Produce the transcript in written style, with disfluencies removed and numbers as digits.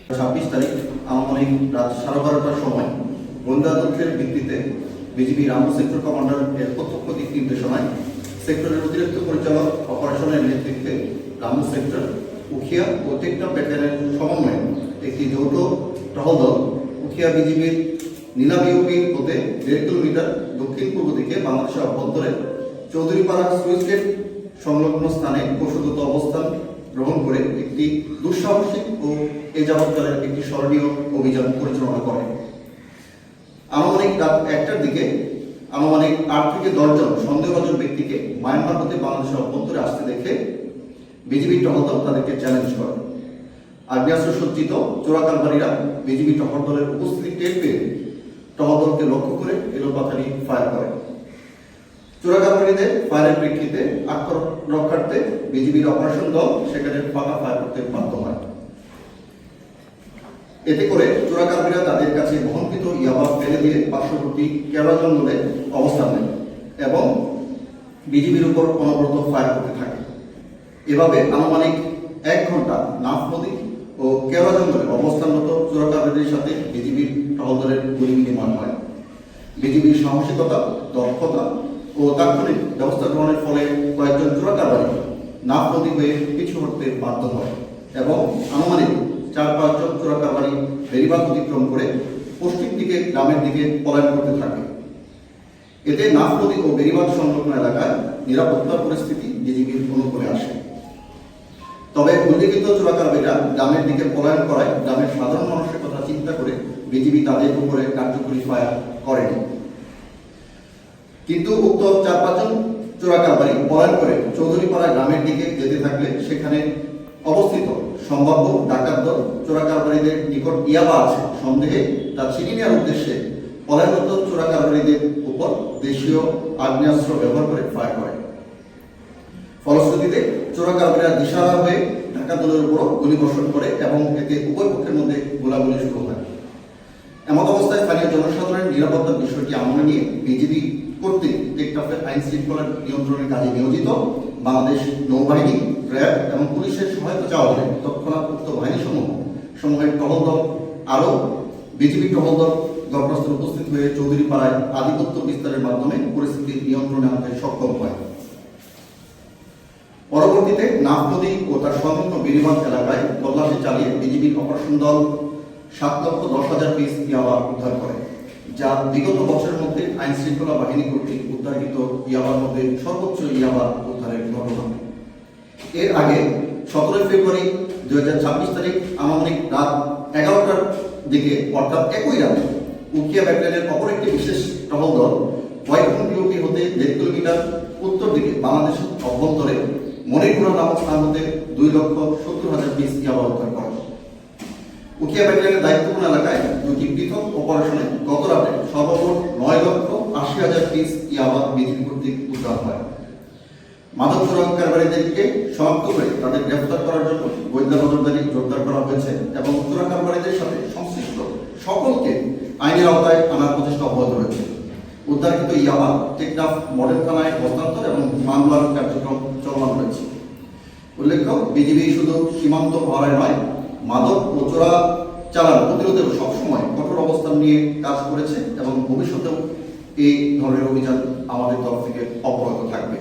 26 তারিখ আনুমানিক রাত 12:30টার সময় গোয়েন্দা তথ্যের ভিত্তিতে বিজিবি রামু সেক্টর কমান্ডার এর প্রত্যক্ষ দিক নির্দেশনায় সেক্টরের অতিরিক্ত পরিচালক অপারেশনের নেতৃত্বে রামু সেক্টর, উখিয়া ও টেকনাফ ব্যাটালিয়নের সমন্বয়ে একটি যৌথ টহল দল উখিয়া বিজিবির নীলা বিওপি হতে 1.5 কিলোমিটার দক্ষিণ পূর্ব দিকে বাংলাদেশের অভ্যন্তরে চৌধুরীপাড়া সুইচ গেট সংলগ্ন স্থানে কৌশলগত অবস্থান গ্রহণ করে একটি দুঃসাহসিক ও এ যাবৎকালের একটি স্মরণীয় অভিযান পরিচালনা করে। আনুমানিক রাত 1টার দিকে আনুমানিক 8 থেকে 10 জন সন্দেহভাজন ব্যক্তিকে মায়ানমার হতে বাংলাদেশের অভ্যন্তরে আসতে দেখে বিজিবি টহল দল তাদেরকে চ্যালেঞ্জ করে। আগ্নেয়াস্ত্র সজ্জিত চোরাকারবারীরা বিজিবি টহল দলের উপস্থিতি টের পেয়ে টহল দলকে লক্ষ্য করে এলোপাথারি ফায়ার করে। চোরাকারবারীদের ফায়ারের প্রেক্ষিতে আত্মরক্ষার্থে বিজিবির অপারেশন দল সেখানে ফাঁকা ফায়ার করতে বাধ্য হয়। এতে করে চোরাকারবারীরা তাদের কাছে বহনকৃত ইয়াবা ফেলে দিয়ে পার্শ্ববর্তী কেওড়া জঙ্গলে অবস্থান নেয় এবং বিজিবির উপর অনবরত ফায়ার করতে থাকে। এভাবে আনুমানিক 1 ঘন্টা নাফ নদী ও কেওড়া জঙ্গলে অবস্থানরত চোরাকারবারীদের সাথে বিজিবির টহল দলের গুলি বিনিময় হয়। বিজিবির সাহসিকতা, দক্ষতা ও তাৎক্ষণিক ব্যবস্থা গ্রহণের ফলে কয়েকজন চোরাকারবারী নাফ নদী হয়ে পিছু হটতে বাধ্য হয় এবং আনুমানিক 4-5 জন চোরাকারবারী বেড়িবাঁধ অতিক্রম করে পশ্চিম দিকে গ্রামের দিকে পলায়ন করতে থাকে। এতে নাফ নদী ও বেড়িবাঁধ সংলগ্ন এলাকায় নিরাপত্তা পরিস্থিতি বিজিবির অনুকূলে আসে। তবে উল্লেখিত চোরাকারবারীরা গ্রামের দিকে পলায়ন করায় গ্রামের সাধারণ মানুষের কথা চিন্তা করে বিজিবি তাদের উপরে কার্যকরী ফায়ার করেনি। কিন্তু উক্ত 4-5 জন চোরাকারবারী পলায়ন করে চৌধুরীপাড়া গ্রামের দিকে যেতে থাকলে সেখানে অবস্থিত সম্ভাব্য ডাকাত দল চোরাকারবারীদের নিকট ইয়াবা আছে সন্দেহে তা ছিনিয়ে নেওয়ার উদ্দেশ্যে পলায়নরত চোরাকারবারীদের উপর দেশীয় আগ্নেয়াস্ত্র ব্যবহার করে ফায়ার করে। ফলশ্রুতিতে চোরাকারবারীরা দিশাহারা হয়ে ডাকাত দলের উপর গুলিবর্ষণ করে এবং এতে উভয় পক্ষের মধ্যে গোলাগুলি শুরু হয়। এমন অবস্থায় স্থানীয় জনসাধারণের নিরাপত্তার বিষয়টি আমলে নিয়ে বিজিবি কর্তৃক টেকনাফের আইন শৃঙ্খলা নিয়ন্ত্রণের কাজে নিয়োজিত বাংলাদেশ নৌবাহিনী, র্যাব এবং পুলিশের সহায়তা চাওয়া হলে তৎক্ষণাৎ উক্ত বাহিনীসমূহের টহল দল আরও বিজিবি টহল দল ঘটনাস্থলে উপস্থিত হয়ে চৌধুরীপাড়ায় আধিপত্য বিস্তারের মাধ্যমে পরিস্থিতি নিয়ন্ত্রণে আনতে সক্ষম হয়। পরবর্তীতে নাফ নদী ও তার সংলগ্ন বেড়িবাঁধ এলাকায় তল্লাশি চালিয়ে বিজিবির অপারেশন দল 7,10,000 পিস ইয়াবা উদ্ধার করে, যা বিগত বছরের মধ্যে আইন শৃঙ্খলা বাহিনী কর্তৃক উদ্ধারকৃত ইয়াবার মধ্যে সর্বোচ্চ ইয়াবা উদ্ধারের ঘটনা। এর আগে 17 ফেব্রুয়ারি 2026 তারিখ আনুমানিক রাত 11টার দিকে অর্থাৎ একই রাতে উখিয়া ব্যাটালিয়নের অপর একটি বিশেষ টহল দল হোয়াইটপুর বিওপি হতে 1.5 কিলোমিটার উত্তর দিকে বাংলাদেশের অভ্যন্তরে মণিপুরা নামক স্থান হতে 2,70,000 পিস ইয়াবা উদ্ধার করে। উখিয়া ব্যাটালিয়নের দায়িত্বপূর্ণ এলাকায় 2টি পৃথক অপারেশনে গত রাতে সর্বমোট 9,80,000 পিস ইয়াবা বিজিবি কর্তৃক উদ্ধার হয়। মাদক চোরাকারবারীদেরকে শনাক্ত করে তাদের গ্রেফতার করার জন্য গোয়েন্দা নজরদারি জোরদার করা হয়েছে এবং চোরাকারবারীদের সাথে সংশ্লিষ্ট সকলকে আইনের আওতায় আনার প্রচেষ্টা অব্যাহত রয়েছে। উদ্ধারকৃত ইয়াবা টেকনাফ মডেল থানায় হস্তান্তর এবং মামলার কার্যক্রম চলমান রয়েছে। উল্লেখ্য, বিজিবি শুধু সীমান্ত পাহারায় নয়, মাদক ও চোরা চালান প্রতিরোধেও সবসময় কঠোর অবস্থান নিয়ে কাজ করেছে এবং ভবিষ্যতেও এই ধরনের অভিযান আমাদের তরফ থেকে অব্যাহত থাকবে।